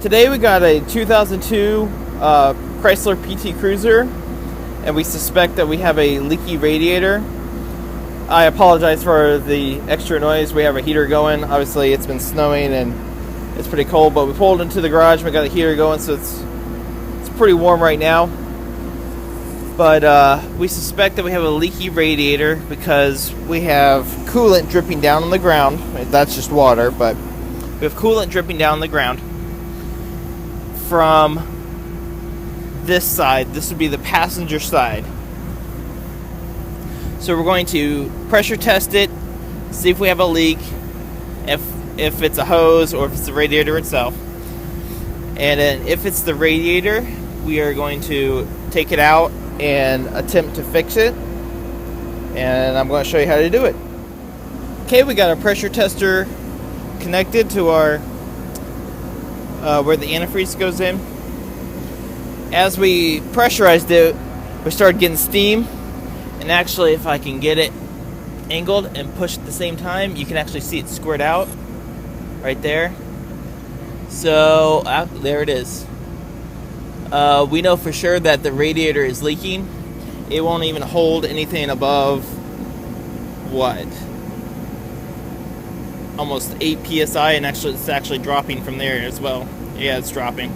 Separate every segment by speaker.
Speaker 1: Today we got a 2002 Chrysler PT Cruiser, and we suspect that we have a leaky radiator. I apologize for the extra noise. We have a heater going. Obviously it's been snowing and it's pretty cold, but we pulled into the garage and we got a heater going, so it's pretty warm right now. But we suspect that we have a leaky radiator because we have coolant dripping down on the ground. That's just water, but we have coolant dripping down on the ground from this side. This would be the passenger side. So we're going to pressure test it, see if we have a leak, if it's a hose or if it's the radiator itself. And then if it's the radiator, we are going to take it out and attempt to fix it. And I'm going to show you how to do it. Okay, we got a pressure tester connected to our where the antifreeze goes in. As we pressurized it, we started getting steam. And actually, if I can get it angled and pushed at the same time, you can actually see it squirt out right there. So there it is. We know for sure that the radiator is leaking. It won't even hold anything above what? Almost 8 psi, and actually it's actually dropping from there as well. Yeah, it's dropping.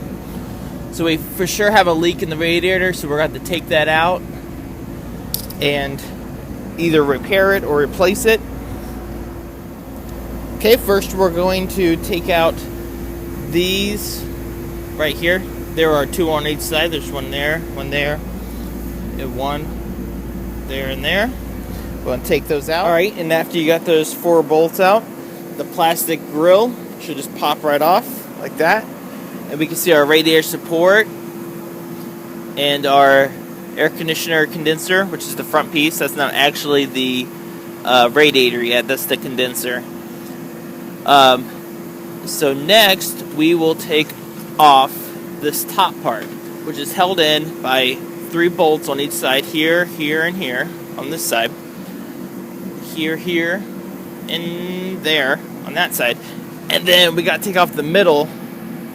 Speaker 1: So we for sure have a leak in the radiator, so we're going to have to take that out and either repair it or replace it. Okay, first we're going to take out these right here. There are two on each side. There's one there, and one there and there. We're going to take those out. Alright, and after you got those 4 bolts out, the plastic grill should just pop right off like that. And we can see our radiator support and our air conditioner condenser, which is the front piece. That's not actually the radiator yet, that's the condenser. So next we will take off this top part, which is held in by 3 bolts on each side, here, here, and here on this side, here, here, and there on that side. And then we got to take off the middle,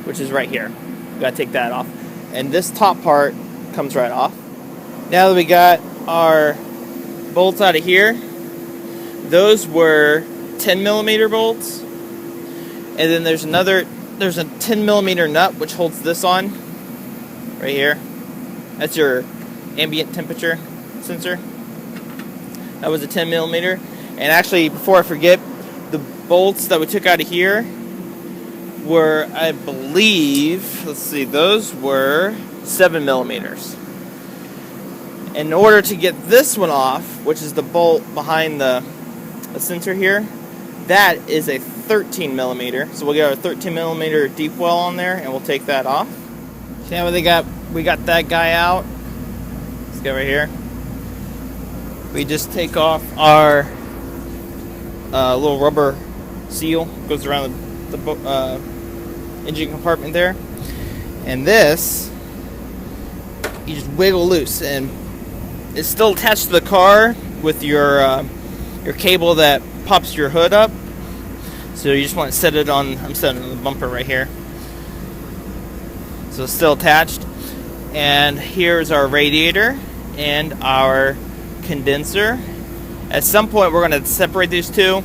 Speaker 1: which is right here. We got to take that off, and this top part comes right off. Now that we got our bolts out of here, those were 10mm bolts, and then there's a 10mm nut which holds this on right here. That's your ambient temperature sensor. That was a 10mm. And actually, before I forget, the bolts that we took out of here were, I believe, let's see, those were 7mm. In order to get this one off, which is the bolt behind the sensor here, that is a 13mm. So we'll get our 13mm deep well on there, and we'll take that off. See how we got that guy out. Let's go right here. We just take off our little rubber seal, goes around the engine compartment there, and this you just wiggle loose, and it's still attached to the car with your cable that pops your hood up. So you just want to set it on, I'm setting it on the bumper right here. So it's still attached. And here's our radiator and our condenser. At some point we're going to separate these two.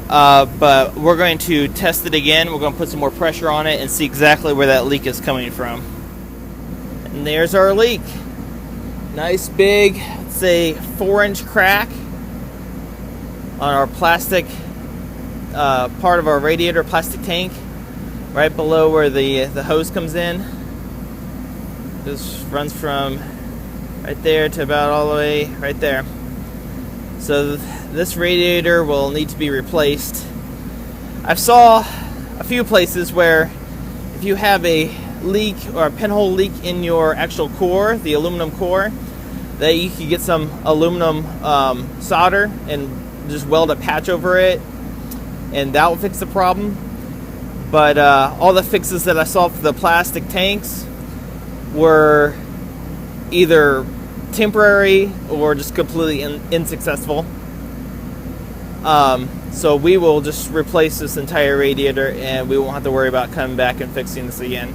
Speaker 1: But we're going to test it again. We're going to put some more pressure on it and see exactly where that leak is coming from. And there's our leak. Nice big, let's say 4-inch crack on our plastic part of our radiator, plastic tank, right below where the hose comes in. This runs from right there to about all the way right there. So this radiator will need to be replaced. I saw a few places where if you have a leak or a pinhole leak in your actual core, the aluminum core, that you can get some aluminum solder and just weld a patch over it, and that will fix the problem. But all the fixes that I saw for the plastic tanks were either temporary or just completely unsuccessful. So we will just replace this entire radiator, and we won't have to worry about coming back and fixing this again.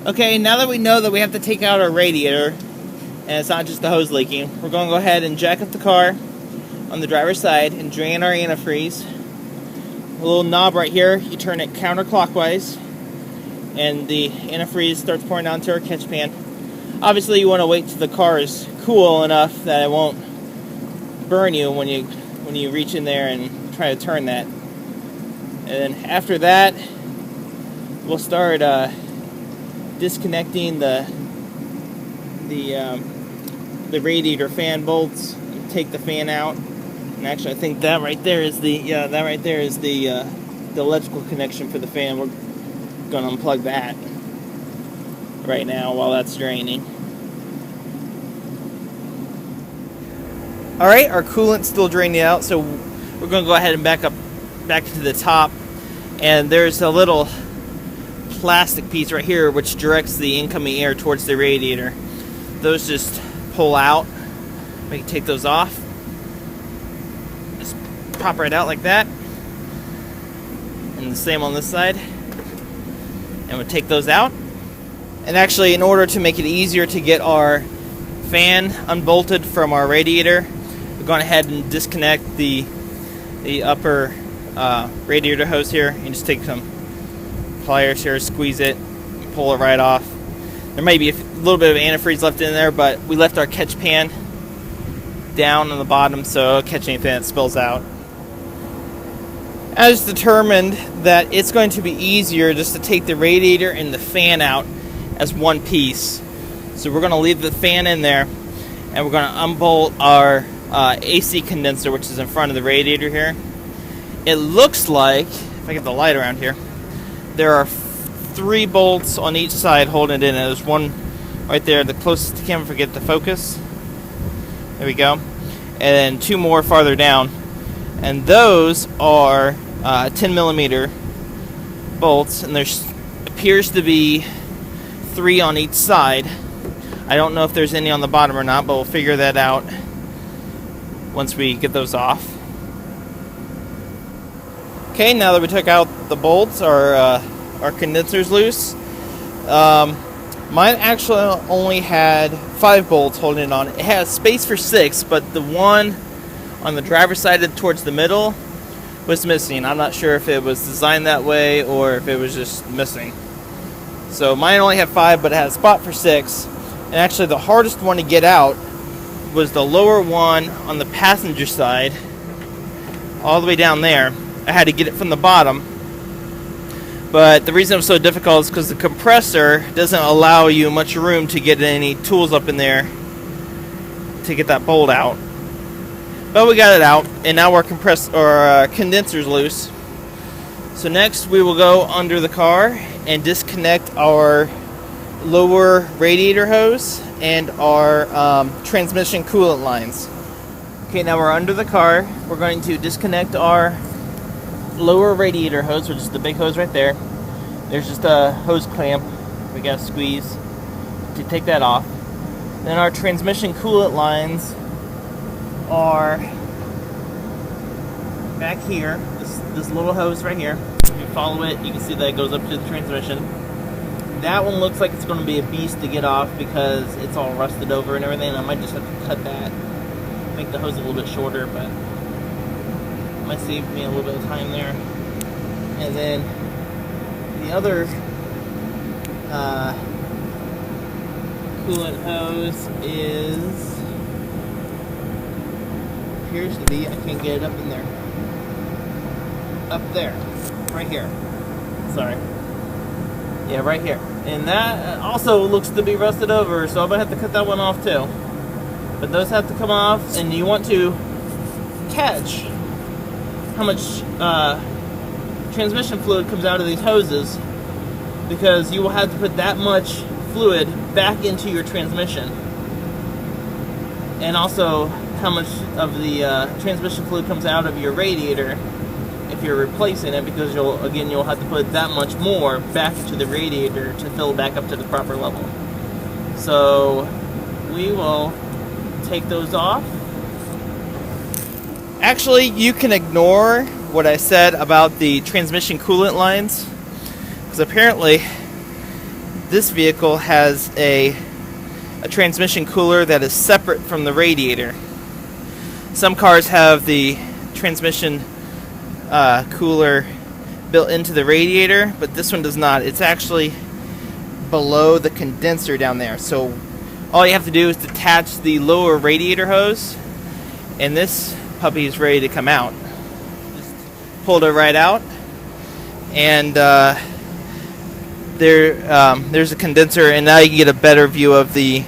Speaker 1: Okay, now that we know that we have to take out our radiator, and it's not just the hose leaking, we're going to go ahead and jack up the car on the driver's side and drain our antifreeze. A little knob right here, you turn it counterclockwise, and the antifreeze starts pouring down to our catch pan. Obviously, you want to wait till the car is cool enough that it won't burn you when you reach in there and try to turn that. And then after that, we'll start disconnecting the radiator fan bolts and take the fan out. And actually, I think that right there is the electrical connection for the fan. We're going to unplug that right now while that's draining. Alright, our coolant's still draining out, so we're going to go ahead and back to the top. And there's a little plastic piece right here which directs the incoming air towards the radiator. Those just pull out. We can take those off. Just pop right out like that. And the same on this side. And we'll take those out. And actually, in order to make it easier to get our fan unbolted from our radiator, we're going ahead and disconnect the upper radiator hose here. You just take some pliers here, squeeze it, and pull it right off. There may be a little bit of antifreeze left in there, but we left our catch pan down on the bottom, so it'll catch anything that spills out. I just determined that it's going to be easier just to take the radiator and the fan out as one piece. So we're going to leave the fan in there, and we're going to unbolt our AC condenser, which is in front of the radiator here. It looks like, if I get the light around here, there are 3 bolts on each side holding it in. There's one right there, the closest to camera, forget the focus. There we go. And then 2 more farther down. And those are 10 millimeter bolts, and there appears to be 3 on each side. I don't know if there's any on the bottom or not, but we'll figure that out once we get those off. Okay, now that we took out the bolts, our condenser's loose. Mine actually only had 5 bolts holding it on. It has space for 6, but the one on the driver's side towards the middle was missing. I'm not sure if it was designed that way or if it was just missing. So mine only had 5, but it had a spot for 6. And actually the hardest one to get out was the lower one on the passenger side, all the way down there. I had to get it from the bottom. But the reason it was so difficult is because the compressor doesn't allow you much room to get any tools up in there to get that bolt out. But we got it out, and now our condenser's loose. So next we will go under the car and disconnect our lower radiator hose and our transmission coolant lines. Okay, now we're under the car. We're going to disconnect our lower radiator hose, which is the big hose right there. There's just a hose clamp we gotta squeeze to take that off. Then our transmission coolant lines are back here. This little hose right here. If you follow it, you can see that it goes up to the transmission. That one looks like it's going to be a beast to get off because it's all rusted over and everything. I might just have to cut that, make the hose a little bit shorter, but it might save me a little bit of time there. And then the other coolant hose appears to be, I can't get it up in there. Up there. Right here. Sorry. Yeah, right here. And that also looks to be rusted over, so I'm going to have to cut that one off too. But those have to come off, and you want to catch how much transmission fluid comes out of these hoses, because you will have to put that much fluid back into your transmission. And also how much of the transmission fluid comes out of your radiator if you're replacing it, because you'll have to put that much more back into the radiator to fill back up to the proper level. So we will take those off. Actually, you can ignore what I said about the transmission coolant lines, because apparently this vehicle has a transmission cooler that is separate from the radiator. Some cars have the transmission cooler built into the radiator, but this one does not. It's actually below the condenser down there. So all you have to do is detach the lower radiator hose, and this puppy is ready to come out. Just pulled it right out, and there's a condenser, and now you can get a better view of the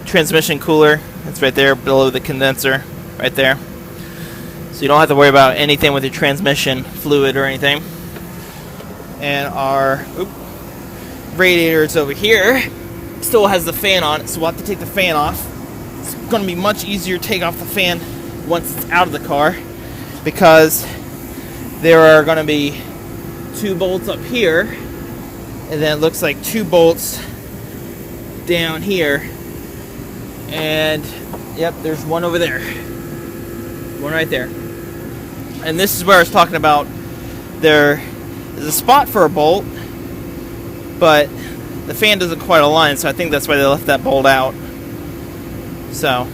Speaker 1: transmission cooler. It's right there below the condenser, right there. So you don't have to worry about anything with your transmission fluid or anything. And our radiator is over here. Still has the fan on it, so we'll have to take the fan off. It's going to be much easier to take off the fan once it's out of the car, because there are going to be 2 bolts up here, and then it looks like 2 bolts down here, and yep, there's one over there, one right there. And this is where I was talking about. There is a spot for a bolt, but the fan doesn't quite align, so I think that's why they left that bolt out. So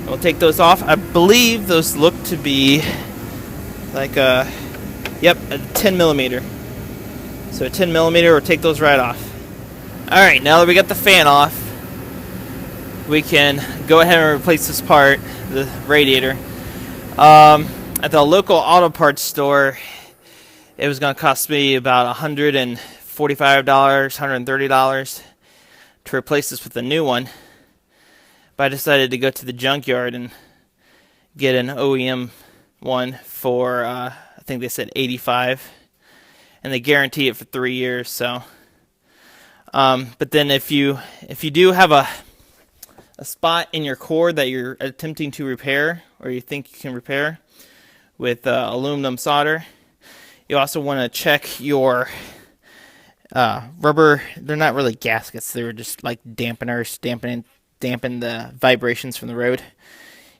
Speaker 1: we'll take those off. I believe those look to be like a 10 millimeter. So a 10 millimeter, we'll take those right off. Alright, now that we got the fan off, we can go ahead and replace this part, the radiator. At the local auto parts store, it was going to cost me about $145, $130 to replace this with a new one. But I decided to go to the junkyard and get an OEM one for, I think they said $85, and they guarantee it for 3 years. So, but then if you do have a spot in your core that you're attempting to repair, or you think you can repair with aluminum solder, you also want to check your rubber. They're not really gaskets, they're just like dampeners, dampen the vibrations from the road.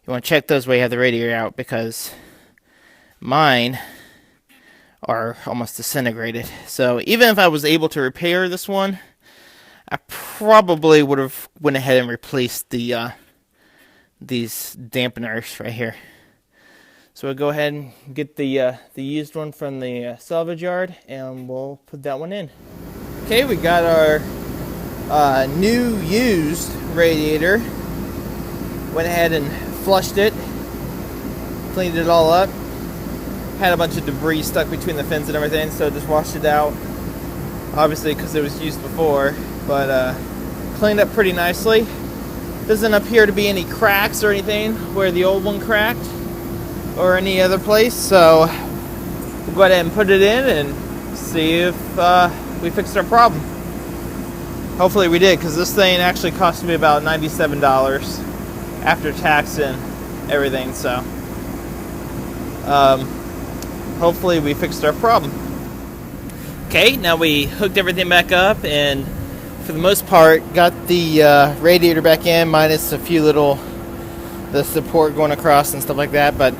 Speaker 1: You want to check those while you have the radiator out, because mine are almost disintegrated. So even if I was able to repair this one, I probably would have went ahead and replaced the these dampeners right here. So we'll go ahead and get the used one from the salvage yard, and we'll put that one in. Okay, we got our new used radiator. Went ahead and flushed it, cleaned it all up. Had a bunch of debris stuck between the fins and everything, so just washed it out. Obviously, because it was used before, but cleaned up pretty nicely. Doesn't appear to be any cracks or anything where the old one cracked, or any other place. So we'll go ahead and put it in and see if we fixed our problem. Hopefully we did, because this thing actually cost me about $97 after tax and everything. So hopefully we fixed our problem. Okay, now we hooked everything back up, and for the most part got the radiator back in, minus a few little the support going across and stuff like that, but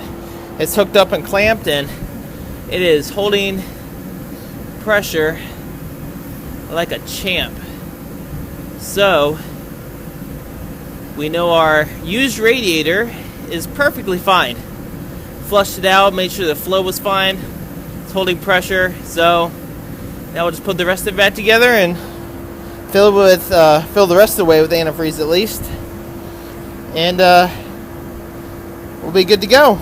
Speaker 1: it's hooked up and clamped, and it is holding pressure like a champ. So we know our used radiator is perfectly fine. Flushed it out, made sure the flow was fine. It's holding pressure. So now we'll just put the rest of it back together and fill the rest of the way with antifreeze at least, and we'll be good to go.